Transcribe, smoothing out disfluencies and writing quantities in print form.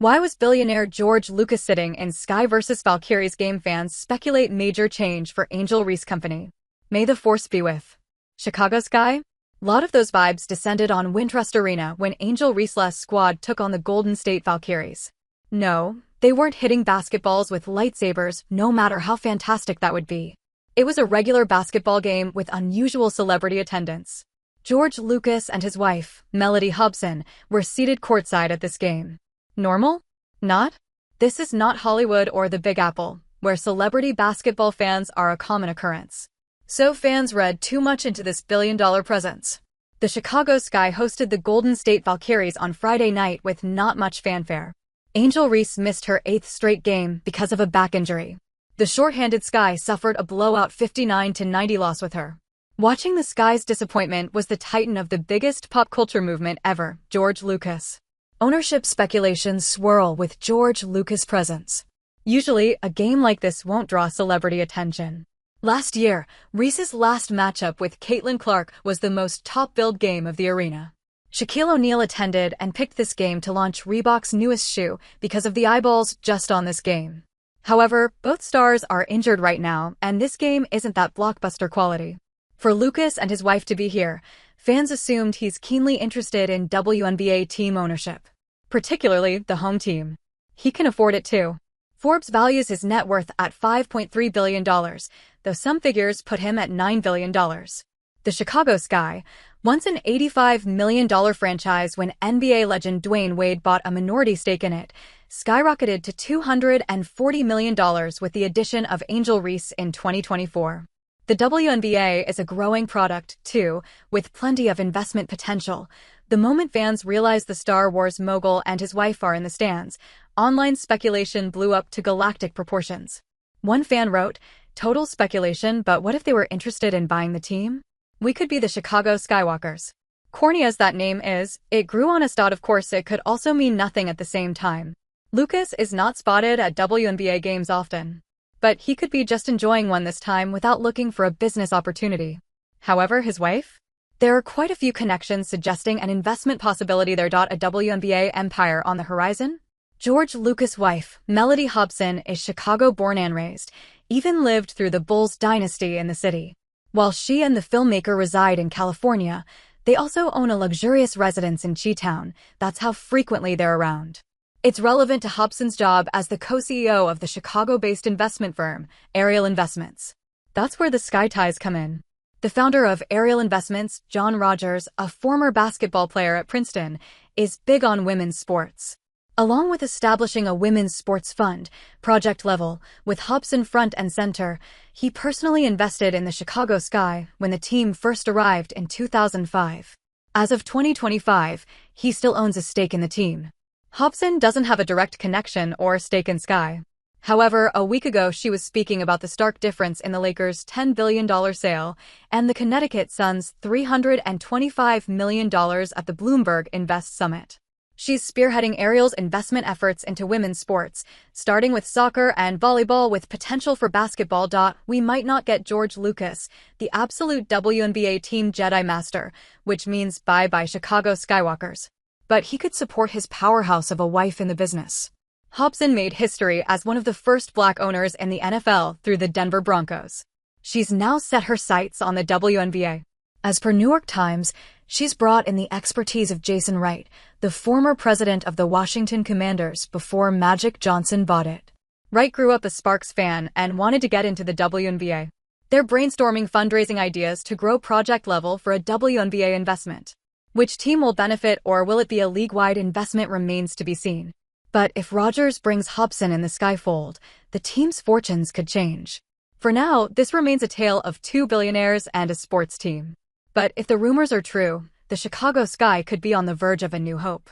Why was billionaire George Lucas sitting in Sky vs Valkyries game? Fans speculate major change for Angel Reese Company. May the force be with Chicago Sky? Lot of those vibes descended on Wintrust Arena when Angel Reese's squad took on the Golden State Valkyries. No, they weren't hitting basketballs with lightsabers, no matter how fantastic that would be. It was a regular basketball game with unusual celebrity attendance. George Lucas and his wife, Melody Hobson, were seated courtside at this game. Normal? Not? This is not Hollywood or the Big Apple, where celebrity basketball fans are a common occurrence. So fans read too much into this billion-dollar presence. The Chicago Sky hosted the Golden State Valkyries on Friday night with not much fanfare. Angel Reese missed her 8th straight game because of a back injury. The short-handed Sky suffered a blowout 59-90 loss with her. Watching the Sky's disappointment was the titan of the biggest pop culture movement ever, George Lucas. Ownership speculations swirl with George Lucas' presence. Usually, a game like this won't draw celebrity attention. Last year, Reese's last matchup with Caitlin Clark was the most top-billed game of the arena. Shaquille O'Neal attended and picked this game to launch Reebok's newest shoe because of the eyeballs just on this game. However, both stars are injured right now, and this game isn't that blockbuster quality. For Lucas and his wife to be here, fans assumed he's keenly interested in WNBA team ownership, particularly the home team. He can afford it too. Forbes values his net worth at $5.3 billion, though some figures put him at $9 billion. The Chicago Sky, once an $85 million franchise when NBA legend Dwayne Wade bought a minority stake in it, skyrocketed to $240 million with the addition of Angel Reese in 2024. The WNBA is a growing product, too, with plenty of investment potential. The moment fans realize the Star Wars mogul and his wife are in the stands, online speculation blew up to galactic proportions. One fan wrote, "Total speculation, but what if they were interested in buying the team? We could be the Chicago Skywalkers." Corny as that name is, it grew on us. Of course, it could also mean nothing at the same time. Lucas is not spotted at WNBA games often, but he could be just enjoying one this time without looking for a business opportunity. However, his wife? There are quite a few connections suggesting an investment possibility there. A WNBA empire on the horizon? George Lucas' wife, Melody Hobson, is Chicago-born and raised, even lived through the Bulls dynasty in the city. While she and the filmmaker reside in California, they also own a luxurious residence in Chi-Town. That's how frequently they're around. It's relevant to Hobson's job as the co-CEO of the Chicago-based investment firm, Ariel Investments. That's where the Sky ties come in. The founder of Ariel Investments, John Rogers, a former basketball player at Princeton, is big on women's sports. Along with establishing a women's sports fund, project level, with Hobson front and center, he personally invested in the Chicago Sky when the team first arrived in 2005. As of 2025, he still owns a stake in the team. Hobson doesn't have a direct connection or stake in Sky. However, a week ago she was speaking about the stark difference in the Lakers' $10 billion sale and the Connecticut Sun's $325 million at the Bloomberg Invest Summit. She's spearheading Ariel's investment efforts into women's sports, starting with soccer and volleyball with potential for basketball. We might not get George Lucas, the absolute WNBA team Jedi Master, which means bye-bye Chicago Skywalkers. But he could support his powerhouse of a wife in the business. Hobson made history as one of the first black owners in the NFL through the Denver Broncos. She's now set her sights on the WNBA. As per New York Times, she's brought in the expertise of Jason Wright, the former president of the Washington Commanders before Magic Johnson bought it. Wright grew up a Sparks fan and wanted to get into the WNBA. They're brainstorming fundraising ideas to grow project level for a WNBA investment. Which team will benefit, or will it be a league-wide investment, remains to be seen. But if Rogers brings Hobson in the Skyfold, the team's fortunes could change. For now, this remains a tale of two billionaires and a sports team. But if the rumors are true, the Chicago Sky could be on the verge of a new hope.